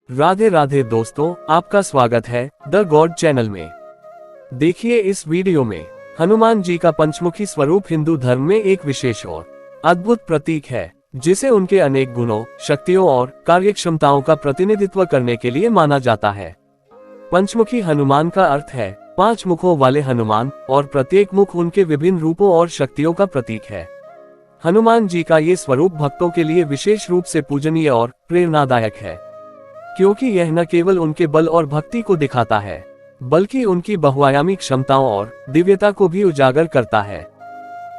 राधे राधे दोस्तों, आपका स्वागत है द गॉड चैनल में। देखिए इस वीडियो में हनुमान जी का पंचमुखी स्वरूप हिंदू धर्म में एक विशेष और अद्भुत प्रतीक है, जिसे उनके अनेक गुणों, शक्तियों और कार्यक्षमताओं का प्रतिनिधित्व करने के लिए माना जाता है। पंचमुखी हनुमान का अर्थ है 5 मुखों वाले हनुमान, और प्रत्येक मुख उनके विभिन्न रूपों और शक्तियों का प्रतीक है। हनुमान जी का ये स्वरूप भक्तों के लिए विशेष रूप से पूजनीय और प्रेरणादायक है, क्योंकि यह न केवल उनके बल और भक्ति को दिखाता है, बल्कि उनकी बहुआयामी क्षमताओं और दिव्यता को भी उजागर करता है।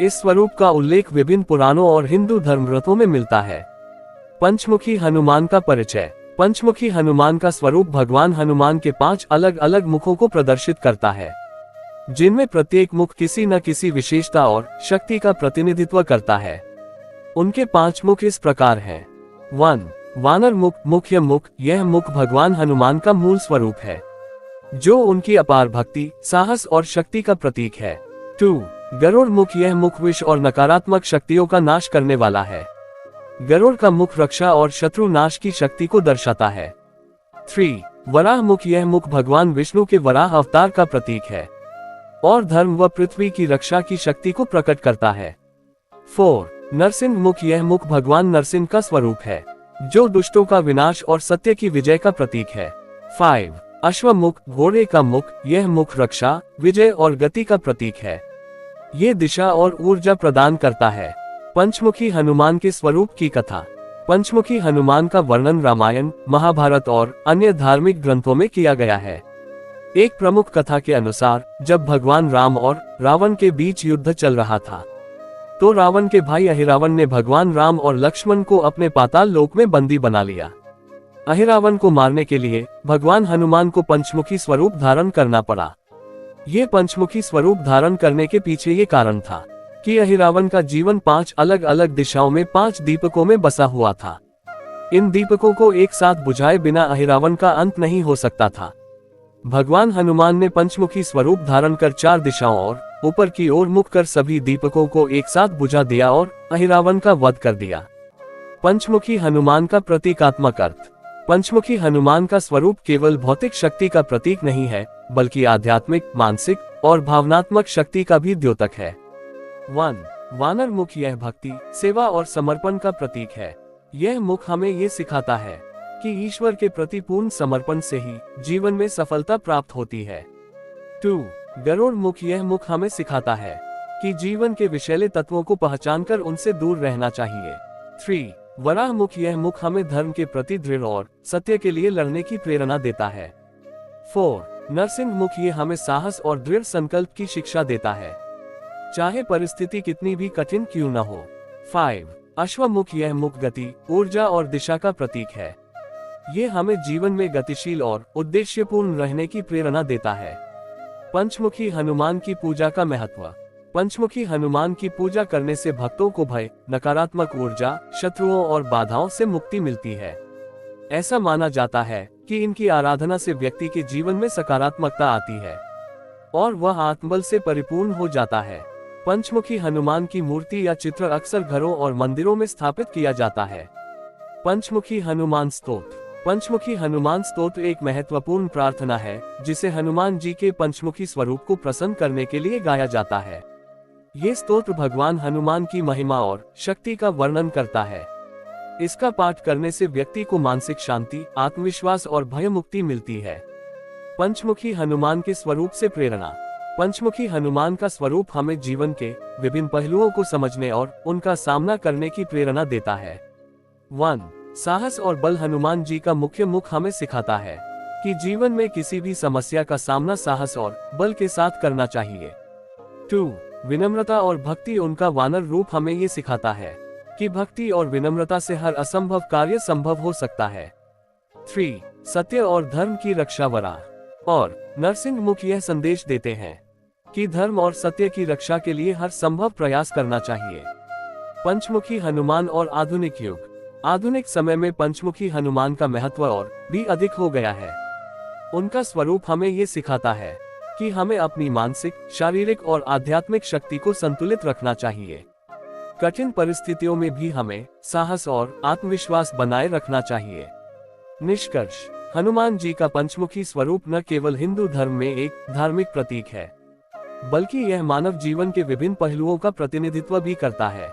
इस स्वरूप का उल्लेख विभिन्न पुराणों और हिंदू धर्म ग्रंथों में मिलता है। पंचमुखी हनुमान का परिचय। पंचमुखी हनुमान का स्वरूप भगवान हनुमान के 5 अलग अलग मुखों को प्रदर्शित करता है, जिनमें प्रत्येक मुख किसी न किसी विशेषता और शक्ति का प्रतिनिधित्व करता है। उनके 5 मुख इस प्रकार हैं। 1. वानर मुख, मुख्य मुख। यह मुख भगवान हनुमान का मूल स्वरूप है, जो उनकी अपार भक्ति, साहस और शक्ति का प्रतीक है। 2. गरुड़ मुख। यह मुख विष और नकारात्मक शक्तियों का नाश करने वाला है। गरुड़ का मुख रक्षा और शत्रु नाश की शक्ति को दर्शाता है। 3. वराह मुख। यह मुख भगवान विष्णु के वराह अवतार का प्रतीक है और धर्म व पृथ्वी की रक्षा की शक्ति को प्रकट करता है। 4. नरसिंह मुख। यह मुख भगवान नरसिंह का स्वरूप है, जो दुष्टों का विनाश और सत्य की विजय का प्रतीक है। 5. अश्वमुख। घोड़े का मुख। यह मुख रक्षा, विजय और गति का प्रतीक है। ये दिशा और ऊर्जा प्रदान करता है। पंचमुखी हनुमान के स्वरूप की कथा। पंचमुखी हनुमान का वर्णन रामायण, महाभारत और अन्य धार्मिक ग्रंथों में किया गया है। एक प्रमुख कथा के अनुसार, जब भगवान राम और रावण के बीच युद्ध चल रहा था, तो रावण के भाई अहिरावण ने भगवान राम और लक्ष्मण को अपने पाताल लोक में बंदी बना लिया। अहिरावण को मारने के लिए भगवान हनुमान को पंचमुखी स्वरूप धारण करना पड़ा। ये पंचमुखी स्वरूप धारण करने के पीछे ये कारण था कि अहिरावण का जीवन 5 अलग अलग दिशाओं में 5 दीपकों में बसा हुआ था। इन दीपकों को एक साथ बुझाए बिना अहिरावण का अंत नहीं हो सकता था। भगवान हनुमान ने पंचमुखी स्वरूप धारण कर 4 दिशाओं और ऊपर की ओर मुख कर सभी दीपकों को एक साथ बुझा दिया और अहिरावण का वध कर दिया। पंचमुखी हनुमान का प्रतीकात्मक अर्थ। पंचमुखी हनुमान का स्वरूप केवल भौतिक शक्ति का प्रतीक नहीं है, बल्कि आध्यात्मिक, मानसिक और भावनात्मक शक्ति का भी द्योतक है। 1. वानर मुख। यह भक्ति, सेवा और समर्पण का प्रतीक है। यह मुख हमें ये सिखाता है कि ईश्वर के प्रति पूर्ण समर्पण से ही जीवन में सफलता प्राप्त होती है। 2. गरुड़ मुख। यह मुख हमें सिखाता है कि जीवन के विषैले तत्वों को पहचानकर उनसे दूर रहना चाहिए। 3. वराह मुख। यह मुख हमें धर्म के प्रति दृढ़ और सत्य के लिए लड़ने की प्रेरणा देता है। 4. नरसिंह मुख। यह हमें साहस और दृढ़ संकल्प की शिक्षा देता है, चाहे परिस्थिति कितनी भी कठिन क्यों न हो। 5. अश्वमुख। यह मुख गति, ऊर्जा और दिशा का प्रतीक है। ये हमें जीवन में गतिशील और उद्देश्यपूर्ण रहने की प्रेरणा देता है। पंचमुखी हनुमान की पूजा का महत्व। पंचमुखी हनुमान की पूजा करने से भक्तों को भय, नकारात्मक ऊर्जा, शत्रुओं और बाधाओं से मुक्ति मिलती है। ऐसा माना जाता है कि इनकी आराधना से व्यक्ति के जीवन में सकारात्मकता आती है और वह आत्मबल से परिपूर्ण हो जाता है। पंचमुखी हनुमान की मूर्ति या चित्र अक्सर घरों और मंदिरों में स्थापित किया जाता है। पंचमुखी हनुमान स्तोत्र। पंचमुखी हनुमान स्तोत्र एक महत्वपूर्ण प्रार्थना है, जिसे हनुमान जी के पंचमुखी स्वरूप को प्रसन्न करने के लिए गाया जाता है। ये स्तोत्र भगवान हनुमान की महिमा और शक्ति का वर्णन करता है। इसका पाठ करने से व्यक्ति को मानसिक शांति, आत्मविश्वास और भय मुक्ति मिलती है। पंचमुखी हनुमान के स्वरूप से प्रेरणा। पंचमुखी हनुमान का स्वरूप हमें जीवन के विभिन्न पहलुओं को समझने और उनका सामना करने की प्रेरणा देता है। 1. साहस और बल। हनुमान जी का मुख्य मुख हमें सिखाता है कि जीवन में किसी भी समस्या का सामना साहस और बल के साथ करना चाहिए। 2. विनम्रता और भक्ति। उनका वानर रूप हमें ये सिखाता है कि भक्ति और विनम्रता से हर असंभव कार्य संभव हो सकता है। 3. सत्य और धर्म की रक्षा। वराह और नरसिंह मुख यह संदेश देते हैं कि धर्म और सत्य की रक्षा के लिए हर संभव प्रयास करना चाहिए। पंचमुखी हनुमान और आधुनिक युग। आधुनिक समय में पंचमुखी हनुमान का महत्व और भी अधिक हो गया है। उनका स्वरूप हमें ये सिखाता है कि हमें अपनी मानसिक, शारीरिक और आध्यात्मिक शक्ति को संतुलित रखना चाहिए। कठिन परिस्थितियों में भी हमें साहस और आत्मविश्वास बनाए रखना चाहिए। निष्कर्ष। हनुमान जी का पंचमुखी स्वरूप न केवल हिंदू धर्म में एक धार्मिक प्रतीक है, बल्कि यह मानव जीवन के विभिन्न पहलुओं का प्रतिनिधित्व भी करता है।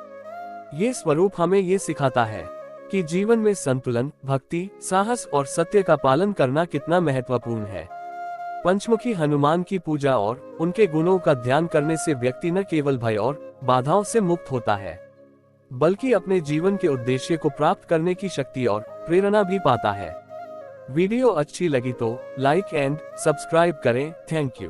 ये स्वरूप हमें ये सिखाता है कि जीवन में संतुलन, भक्ति, साहस और सत्य का पालन करना कितना महत्वपूर्ण है। पंचमुखी हनुमान की पूजा और उनके गुणों का ध्यान करने से व्यक्ति न केवल भय और बाधाओं से मुक्त होता है, बल्कि अपने जीवन के उद्देश्य को प्राप्त करने की शक्ति और प्रेरणा भी पाता है। वीडियो अच्छी लगी तो लाइक एंड सब्सक्राइब करें। Thank you.